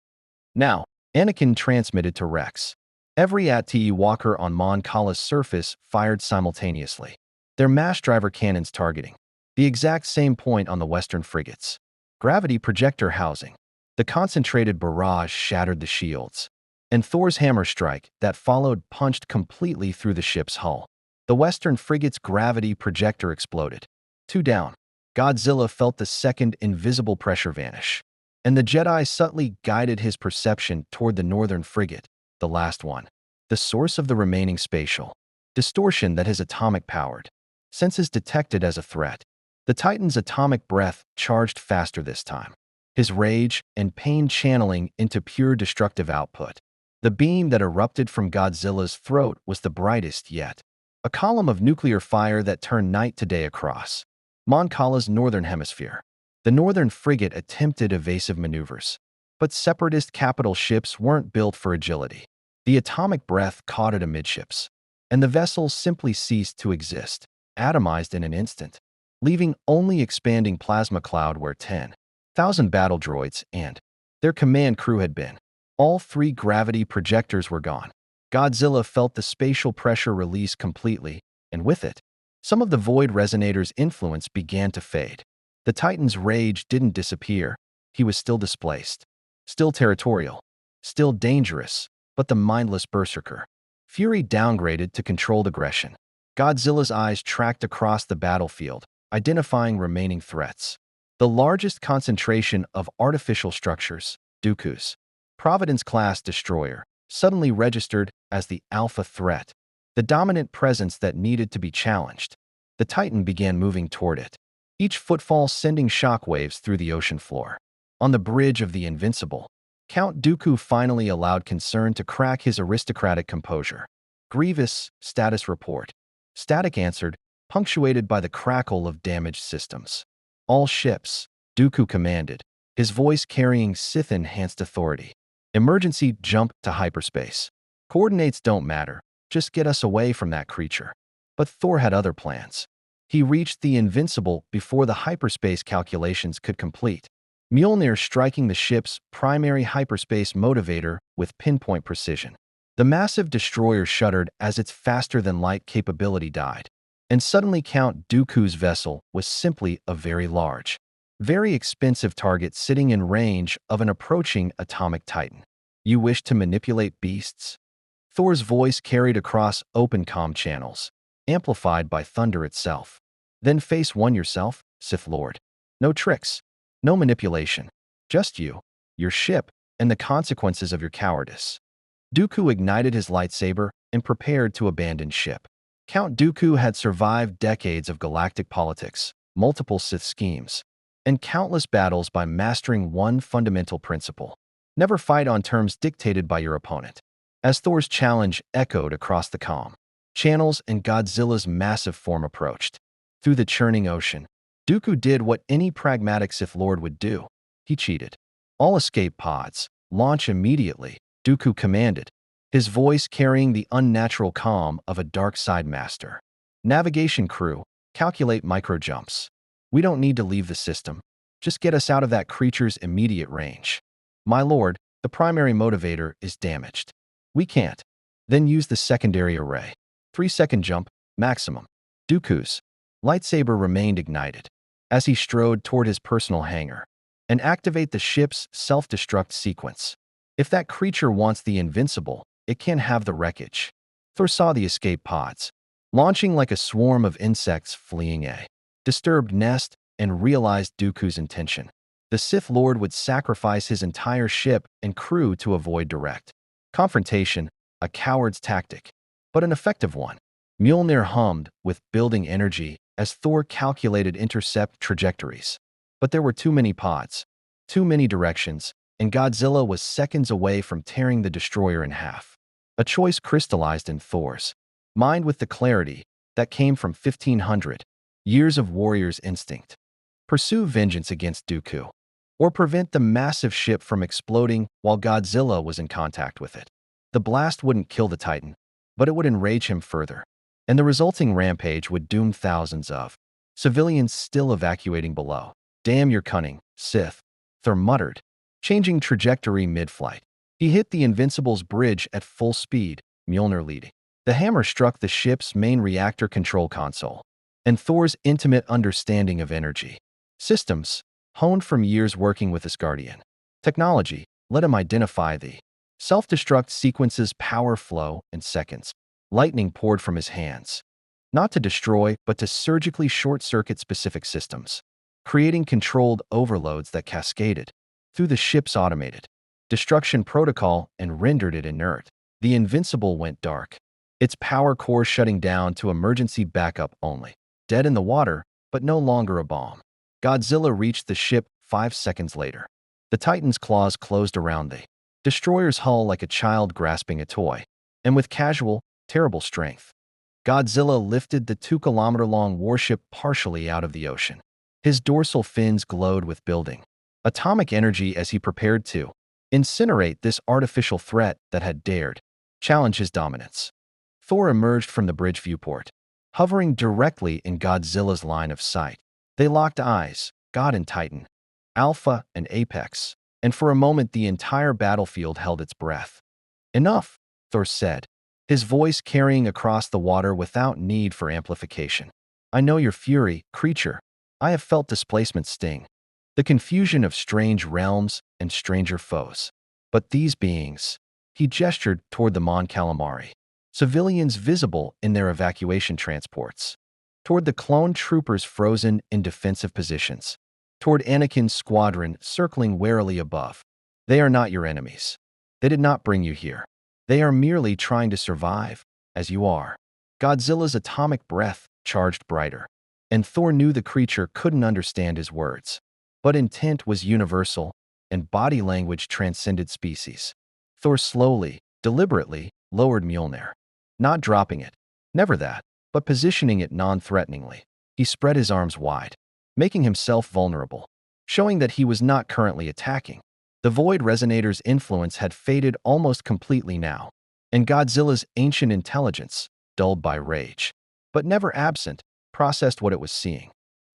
Now, Anakin transmitted to Rex. Every AT walker on Mon Cala's surface fired simultaneously, their mass driver cannons targeting the exact same point on the Western frigate's gravity projector housing. The concentrated barrage shattered the shields, and Thor's hammer strike that followed punched completely through the ship's hull. The Western frigate's gravity projector exploded. 2 down. Godzilla felt the second invisible pressure vanish, and the Jedi subtly guided his perception toward the northern frigate, the last one, the source of the remaining spatial distortion that his atomic-powered senses detected as a threat. The Titan's atomic breath charged faster this time, his rage and pain channeling into pure destructive output. The beam that erupted from Godzilla's throat was the brightest yet, a column of nuclear fire that turned night to day across Mon Cala's northern hemisphere. The northern frigate attempted evasive maneuvers, but separatist capital ships weren't built for agility. The atomic breath caught it amidships, and the vessel simply ceased to exist, atomized in an instant, leaving only expanding plasma cloud where 10,000 battle droids and their command crew had been. All 3 gravity projectors were gone. Godzilla felt the spatial pressure release completely, and with it, some of the void resonator's influence began to fade. The Titan's rage didn't disappear. He was still displaced, still territorial, still dangerous, but the mindless berserker. Fury downgraded to controlled aggression. Godzilla's eyes tracked across the battlefield, identifying remaining threats. The largest concentration of artificial structures, Dooku's Providence-class destroyer, suddenly registered as the alpha threat, the dominant presence that needed to be challenged. The Titan began moving toward it, each footfall sending shockwaves through the ocean floor. On the bridge of the Invincible, Count Dooku finally allowed concern to crack his aristocratic composure. Grievous, status report. Static answered, punctuated by the crackle of damaged systems. All ships, Dooku commanded, his voice carrying Sith-enhanced authority. Emergency jump to hyperspace. Coordinates don't matter, just get us away from that creature. But Thor had other plans. He reached the Invincible before the hyperspace calculations could complete, Mjolnir striking the ship's primary hyperspace motivator with pinpoint precision. The massive destroyer shuddered as its faster-than-light capability died, and suddenly Count Dooku's vessel was simply a very large, very expensive target sitting in range of an approaching atomic titan. You wish to manipulate beasts? Thor's voice carried across open comm channels, amplified by thunder itself. Then face one yourself, Sith Lord. No tricks, no manipulation. Just you, your ship, and the consequences of your cowardice. Dooku ignited his lightsaber and prepared to abandon ship. Count Dooku had survived decades of galactic politics, multiple Sith schemes, and countless battles by mastering one fundamental principle: never fight on terms dictated by your opponent. As Thor's challenge echoed across the comm channels and Godzilla's massive form approached, through the churning ocean, Dooku did what any pragmatic Sith Lord would do. He cheated. All escape pods, launch immediately, Dooku commanded. his voice carrying the unnatural calm of a dark side master. Navigation crew, calculate micro jumps. We don't need to leave the system. Just get us out of that creature's immediate range. My lord, the primary motivator is damaged. We can't. Then use the secondary array. 3-second jump, maximum. Dooku's lightsaber remained ignited as he strode toward his personal hangar. And activate the ship's self-destruct sequence. If that creature wants the invincible, it can have the wreckage. Thor saw the escape pods, launching like a swarm of insects fleeing a disturbed nest, and realized Dooku's intention. The Sith Lord would sacrifice his entire ship and crew to avoid direct confrontation, a coward's tactic, but an effective one. Mjolnir hummed with building energy as Thor calculated intercept trajectories. But there were too many pods, too many directions, and Godzilla was seconds away from tearing the destroyer in half. A choice crystallized in Thor's mind with the clarity that came from 1500 years of warrior's instinct. Pursue vengeance against Dooku, or prevent the massive ship from exploding while Godzilla was in contact with it. The blast wouldn't kill the Titan, but it would enrage him further, and the resulting rampage would doom thousands of civilians still evacuating below. Damn your cunning, Sith, Thor muttered, changing trajectory mid-flight. He hit the Invincible's bridge at full speed, Mjolnir leading. The hammer struck the ship's main reactor control console, and Thor's intimate understanding of energy systems, honed from years working with Asgardian technology, let him identify the self-destruct sequence's power flow in seconds. Lightning poured from his hands, not to destroy, but to surgically short-circuit specific systems, creating controlled overloads that cascaded through the ship's automated destruction protocol and rendered it inert. The Invincible went dark, its power core shutting down to emergency backup only. Dead in the water, but no longer a bomb. Godzilla reached the ship 5 seconds later. The Titan's claws closed around the destroyer's hull like a child grasping a toy, and with casual, terrible strength, Godzilla lifted the 2-kilometer-long warship partially out of the ocean. His dorsal fins glowed with building atomic energy as he prepared to incinerate this artificial threat that had dared challenge his dominance. Thor emerged from the bridge viewport, hovering directly in Godzilla's line of sight. They locked eyes, God and Titan, Alpha and Apex, and for a moment the entire battlefield held its breath. Enough, Thor said, his voice carrying across the water without need for amplification. I know your fury, creature. I have felt displacement sting, the confusion of strange realms and stranger foes. But these beings, he gestured toward the Mon Calamari, civilians visible in their evacuation transports, toward the clone troopers frozen in defensive positions, toward Anakin's squadron circling warily above. They are not your enemies. They did not bring you here. They are merely trying to survive, as you are. Godzilla's atomic breath charged brighter, and Thor knew the creature couldn't understand his words. But intent was universal, and body language transcended species. Thor slowly, deliberately, lowered Mjolnir, not dropping it, never that, but positioning it non-threateningly. He spread his arms wide, making himself vulnerable, showing that he was not currently attacking. The Void Resonator's influence had faded almost completely now, and Godzilla's ancient intelligence, dulled by rage, but never absent, processed what it was seeing.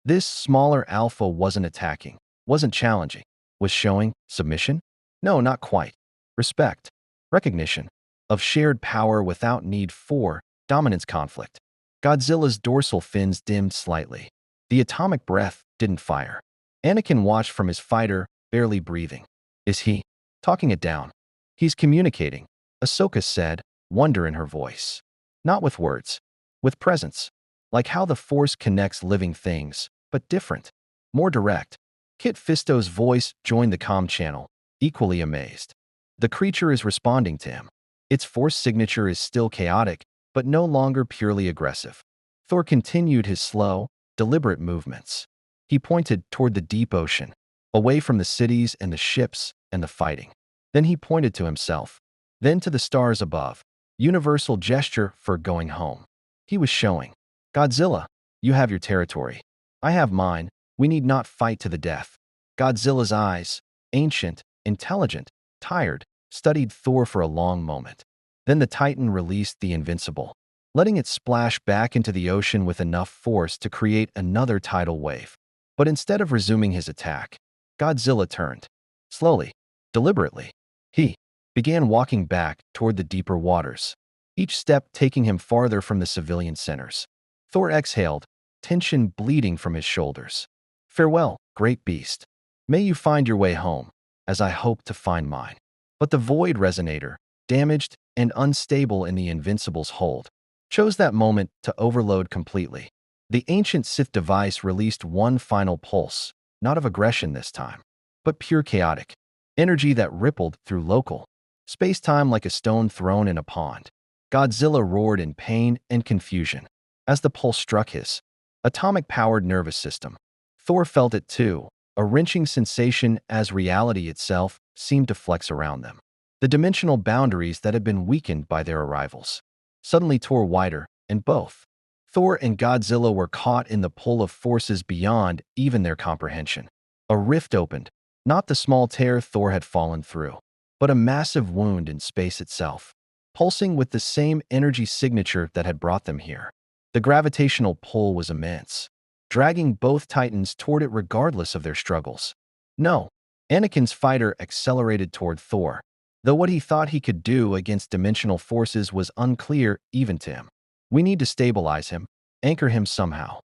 This smaller alpha wasn't attacking, wasn't challenging, was showing submission? No, not quite. Respect, recognition of shared power without need for dominance conflict. Godzilla's dorsal fins dimmed slightly. The atomic breath didn't fire. Anakin watched from his fighter, barely breathing. Is he talking it down? He's communicating, Ahsoka said, wonder in her voice. Not with words, with presence. Like how the Force connects living things, but different, more direct. Kit Fisto's voice joined the comm channel, equally amazed. The creature is responding to him. Its Force signature is still chaotic, but no longer purely aggressive. Thor continued his slow, deliberate movements. He pointed toward the deep ocean, away from the cities and the ships and the fighting. Then he pointed to himself, then to the stars above, universal gesture for going home. He was showing, Godzilla, you have your territory. I have mine. We need not fight to the death. Godzilla's eyes, ancient, intelligent, tired, studied Thor for a long moment. Then the Titan released the Invincible, letting it splash back into the ocean with enough force to create another tidal wave. But instead of resuming his attack, Godzilla turned. Slowly, deliberately, he began walking back toward the deeper waters, each step taking him farther from the civilian centers. Thor exhaled, tension bleeding from his shoulders. Farewell, great beast. May you find your way home, as I hope to find mine. But the void resonator, damaged and unstable in the Invincible's hold, chose that moment to overload completely. The ancient Sith device released one final pulse, not of aggression this time, but pure chaotic energy that rippled through local space-time like a stone thrown in a pond. Godzilla roared in pain and confusion as the pulse struck his atomic-powered nervous system. Thor felt it too, a wrenching sensation as reality itself seemed to flex around them. The dimensional boundaries that had been weakened by their arrivals suddenly tore wider, and both Thor and Godzilla were caught in the pull of forces beyond even their comprehension. A rift opened, not the small tear Thor had fallen through, but a massive wound in space itself, pulsing with the same energy signature that had brought them here. The gravitational pull was immense, dragging both Titans toward it regardless of their struggles. No, Anakin's fighter accelerated toward Thor, though what he thought he could do against dimensional forces was unclear even to him. We need to stabilize him, anchor him somehow.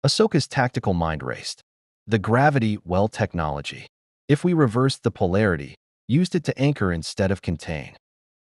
Ahsoka's tactical mind raced. The gravity well technology. If we reversed the polarity, used it to anchor instead of contain.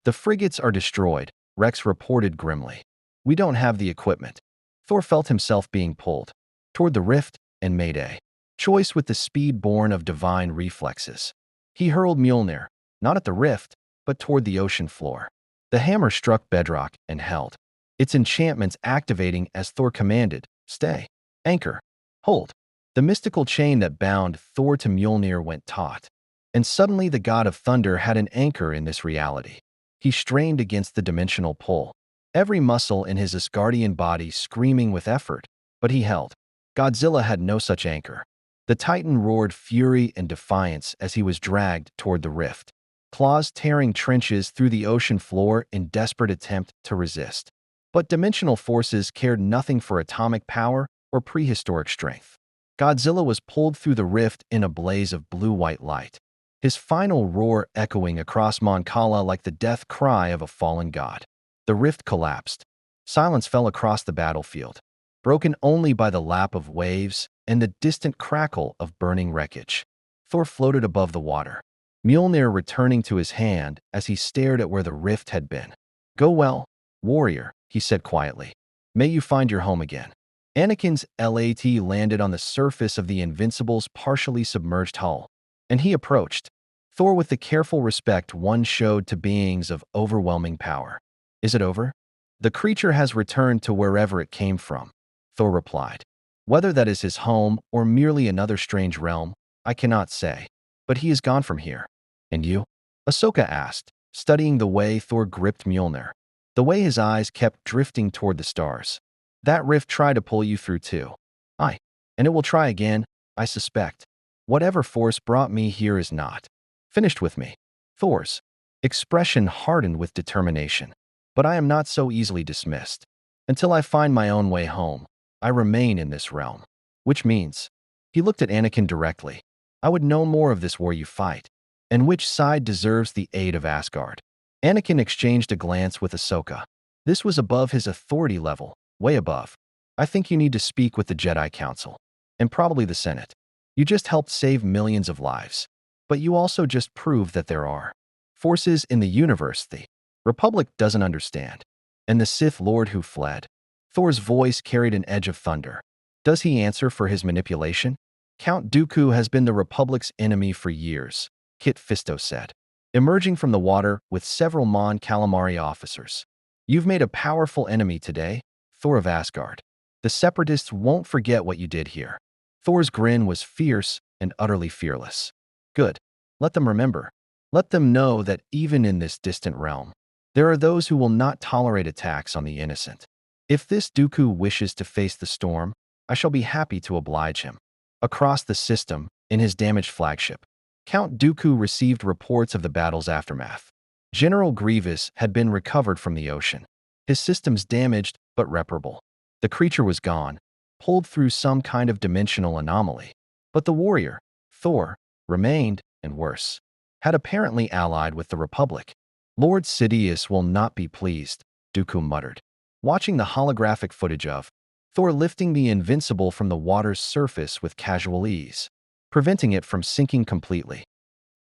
The frigates are destroyed, Rex reported grimly. We don't have the equipment. Thor felt himself being pulled toward the rift and made a choice with the speed born of divine reflexes. He hurled Mjolnir, not at the rift, but toward the ocean floor. The hammer struck bedrock and held, its enchantments activating as Thor commanded, stay, anchor, hold. The mystical chain that bound Thor to Mjolnir went taut, and suddenly the god of thunder had an anchor in this reality. He strained against the dimensional pull, every muscle in his Asgardian body screaming with effort, but he held. Godzilla had no such anchor. The Titan roared fury and defiance as he was dragged toward the rift, claws tearing trenches through the ocean floor in desperate attempt to resist. But dimensional forces cared nothing for atomic power or prehistoric strength. Godzilla was pulled through the rift in a blaze of blue-white light, his final roar echoing across Mon Cala like the death cry of a fallen god. The rift collapsed. Silence fell across the battlefield, broken only by the lap of waves and the distant crackle of burning wreckage. Thor floated above the water, Mjolnir returning to his hand as he stared at where the rift had been. Go well, warrior, he said quietly. May you find your home again. Anakin's LAT landed on the surface of the Invincible's partially submerged hull, and he approached Thor with the careful respect one showed to beings of overwhelming power. Is it over? The creature has returned to wherever it came from, Thor replied. Whether that is his home or merely another strange realm, I cannot say, but he is gone from here. And you? Ahsoka asked, studying the way Thor gripped Mjolnir, the way his eyes kept drifting toward the stars. That rift tried to pull you through too. Aye, and it will try again, I suspect. Whatever force brought me here is not finished with me. Thor's expression hardened with determination. But I am not so easily dismissed. Until I find my own way home, I remain in this realm. Which means, he looked at Anakin directly, I would know more of this war you fight, and which side deserves the aid of Asgard. Anakin exchanged a glance with Ahsoka. This was above his authority level, way above. I think you need to speak with the Jedi Council, and probably the Senate. You just helped save millions of lives, but you also just proved that there are forces in the universe the Republic doesn't understand, and the Sith Lord who fled. Thor's voice carried an edge of thunder. Does he answer for his manipulation? Count Dooku has been the Republic's enemy for years, Kit Fisto said, emerging from the water with several Mon Calamari officers. You've made a powerful enemy today, Thor of Asgard. The Separatists won't forget what you did here. Thor's grin was fierce and utterly fearless. Good. Let them remember. Let them know that even in this distant realm, there are those who will not tolerate attacks on the innocent. If this Dooku wishes to face the storm, I shall be happy to oblige him. Across the system, in his damaged flagship, Count Dooku received reports of the battle's aftermath. General Grievous had been recovered from the ocean. His systems damaged but reparable. The creature was gone, pulled through some kind of dimensional anomaly. But the warrior, Thor, remained, and worse, had apparently allied with the Republic. Lord Sidious will not be pleased, Dooku muttered, watching the holographic footage of Thor lifting the Invincible from the water's surface with casual ease, preventing it from sinking completely.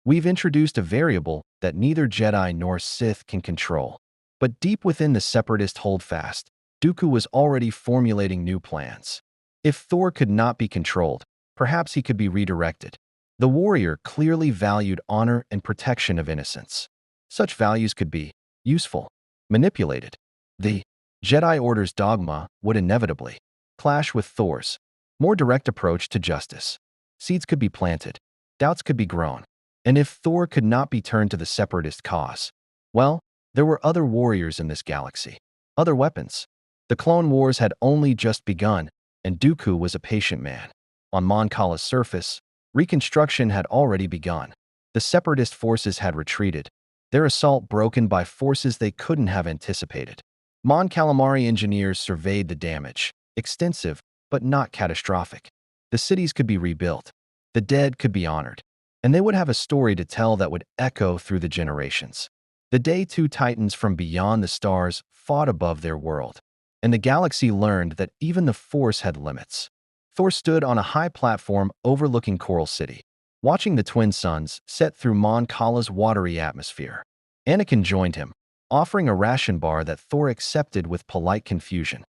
We've introduced a variable that neither Jedi nor Sith can control. But deep within the Separatist holdfast, Dooku was already formulating new plans. If Thor could not be controlled, perhaps he could be redirected. The warrior clearly valued honor and protection of innocence. Such values could be useful, manipulated. The Jedi Order's dogma would inevitably clash with Thor's more direct approach to justice. Seeds could be planted, doubts could be grown. And if Thor could not be turned to the Separatist cause, well, there were other warriors in this galaxy, other weapons. The Clone Wars had only just begun, and Dooku was a patient man. On Mon Cala's surface, reconstruction had already begun. The Separatist forces had retreated, their assault broken by forces they couldn't have anticipated. Mon Calamari engineers surveyed the damage, extensive but not catastrophic. The cities could be rebuilt, the dead could be honored, and they would have a story to tell that would echo through the generations. The day two titans from beyond the stars fought above their world, and the galaxy learned that even the Force had limits. Thor stood on a high platform overlooking Coral City, watching the twin suns set through Mon Cala's watery atmosphere. Anakin joined him, offering a ration bar that Thor accepted with polite confusion.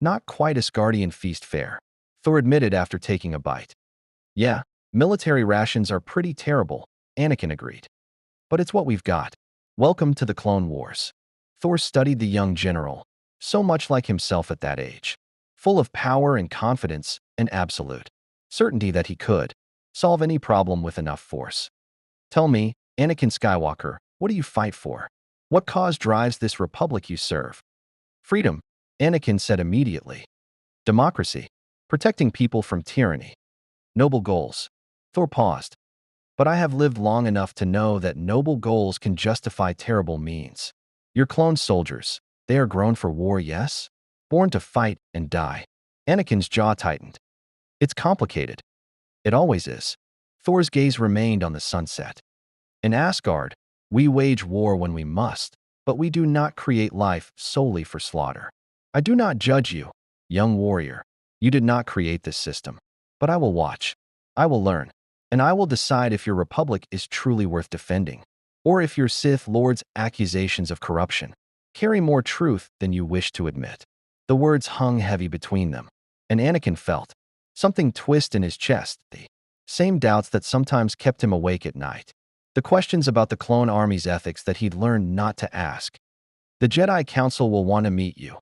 Not quite Asgardian feast fare, Thor admitted after taking a bite. Yeah, military rations are pretty terrible, Anakin agreed. But it's what we've got. Welcome to the Clone Wars. Thor studied the young general, so much like himself at that age, full of power and confidence and absolute certainty that he could solve any problem with enough force. Tell me, Anakin Skywalker, what do you fight for? What cause drives this republic you serve? Freedom, Anakin said immediately. Democracy, protecting people from tyranny. Noble goals. Thor paused. But I have lived long enough to know that noble goals can justify terrible means. Your clone soldiers, they are grown for war, yes? Born to fight and die. Anakin's jaw tightened. It's complicated. It always is. Thor's gaze remained on the sunset. In Asgard, we wage war when we must, but we do not create life solely for slaughter. I do not judge you, young warrior. You did not create this system. But I will watch. I will learn. And I will decide if your republic is truly worth defending, or if your Sith Lord's accusations of corruption carry more truth than you wish to admit. The words hung heavy between them, and Anakin felt something twist in his chest, the same doubts that sometimes kept him awake at night. The questions about the clone army's ethics that he'd learned not to ask. The Jedi Council will want to meet you,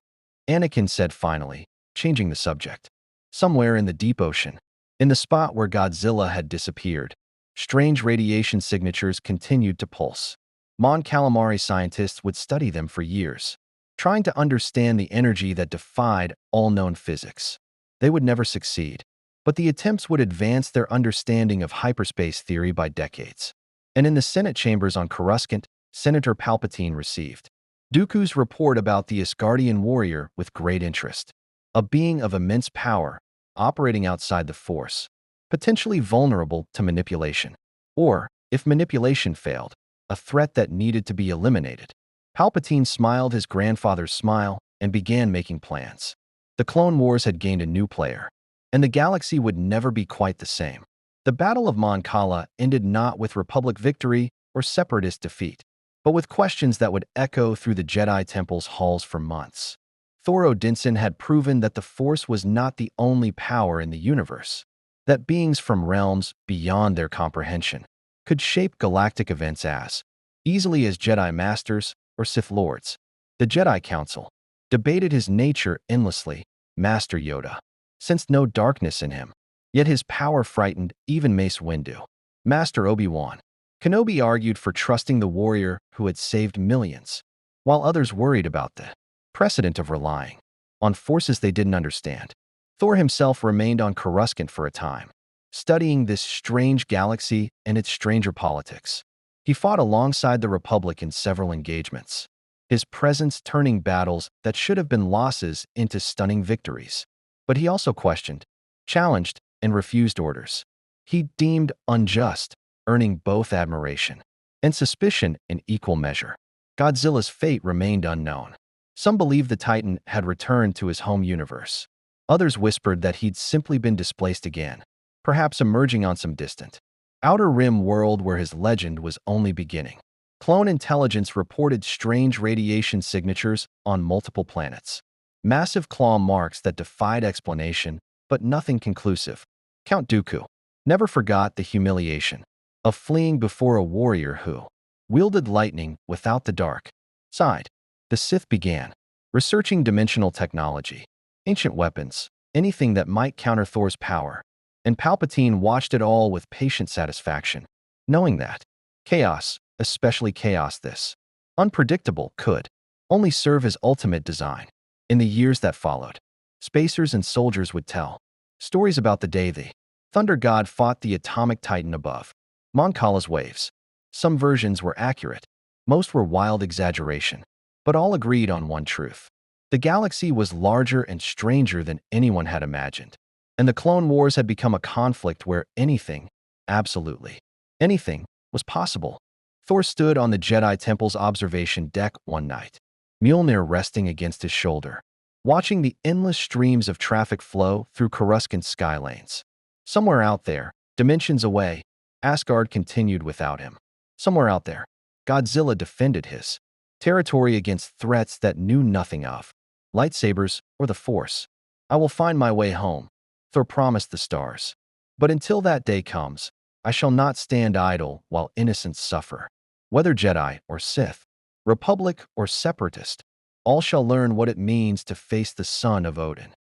Anakin said finally, changing the subject. Somewhere in the deep ocean, in the spot where Godzilla had disappeared, strange radiation signatures continued to pulse. Mon Calamari scientists would study them for years, trying to understand the energy that defied all known physics. They would never succeed, but the attempts would advance their understanding of hyperspace theory by decades. And in the Senate chambers on Coruscant, Senator Palpatine received Dooku's report about the Asgardian warrior with great interest. A being of immense power, operating outside the Force, potentially vulnerable to manipulation. Or, if manipulation failed, a threat that needed to be eliminated. Palpatine smiled his grandfather's smile and began making plans. The Clone Wars had gained a new player, and the galaxy would never be quite the same. The Battle of Mon Cala ended not with Republic victory or Separatist defeat, but with questions that would echo through the Jedi Temple's halls for months. Thor Odinson had proven that the Force was not the only power in the universe, that beings from realms beyond their comprehension could shape galactic events as easily as Jedi Masters or Sith Lords. The Jedi Council debated his nature endlessly. Master Yoda sensed no darkness in him, yet his power frightened even Mace Windu. Master Obi-Wan Kenobi argued for trusting the warrior who had saved millions, while others worried about the precedent of relying on forces they didn't understand. Thor himself remained on Coruscant for a time, studying this strange galaxy and its stranger politics. He fought alongside the Republic in several engagements, his presence turning battles that should have been losses into stunning victories. But he also questioned, challenged, and refused orders he deemed unjust, earning both admiration and suspicion in equal measure. Godzilla's fate remained unknown. Some believed the Titan had returned to his home universe. Others whispered that he'd simply been displaced again, perhaps emerging on some distant outer rim world where his legend was only beginning. Clone intelligence reported strange radiation signatures on multiple planets. Massive claw marks that defied explanation, but nothing conclusive. Count Dooku never forgot the humiliation of fleeing before a warrior who wielded lightning without the dark side. The Sith began researching dimensional technology, ancient weapons, anything that might counter Thor's power. And Palpatine watched it all with patient satisfaction, knowing that chaos, especially chaos this unpredictable, could only serve his ultimate design. In the years that followed, spacers and soldiers would tell stories about the day the Thunder God fought the atomic titan above Mon Cala's waves. Some versions were accurate, most were wild exaggeration, but all agreed on one truth. The galaxy was larger and stranger than anyone had imagined, and the Clone Wars had become a conflict where anything, absolutely anything, was possible. Thor stood on the Jedi Temple's observation deck one night, Mjolnir resting against his shoulder, watching the endless streams of traffic flow through Coruscant's sky lanes. Somewhere out there, dimensions away, Asgard continued without him. Somewhere out there, Godzilla defended his territory against threats that knew nothing of lightsabers or the Force. I will find my way home, Thor promised the stars. But until that day comes, I shall not stand idle while innocents suffer. Whether Jedi or Sith, Republic or Separatist, all shall learn what it means to face the son of Odin.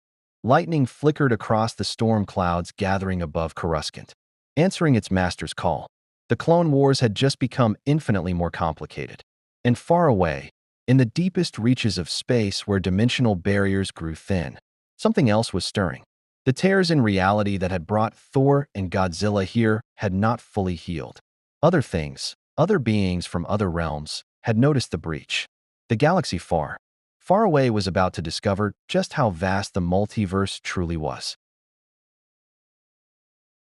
Lightning flickered across the storm clouds gathering above Coruscant, answering its master's call. The Clone Wars had just become infinitely more complicated. And far away, in the deepest reaches of space where dimensional barriers grew thin, something else was stirring. The tears in reality that had brought Thor and Godzilla here had not fully healed. Other things, other beings from other realms, had noticed the breach. The galaxy far, far away was about to discover just how vast the multiverse truly was.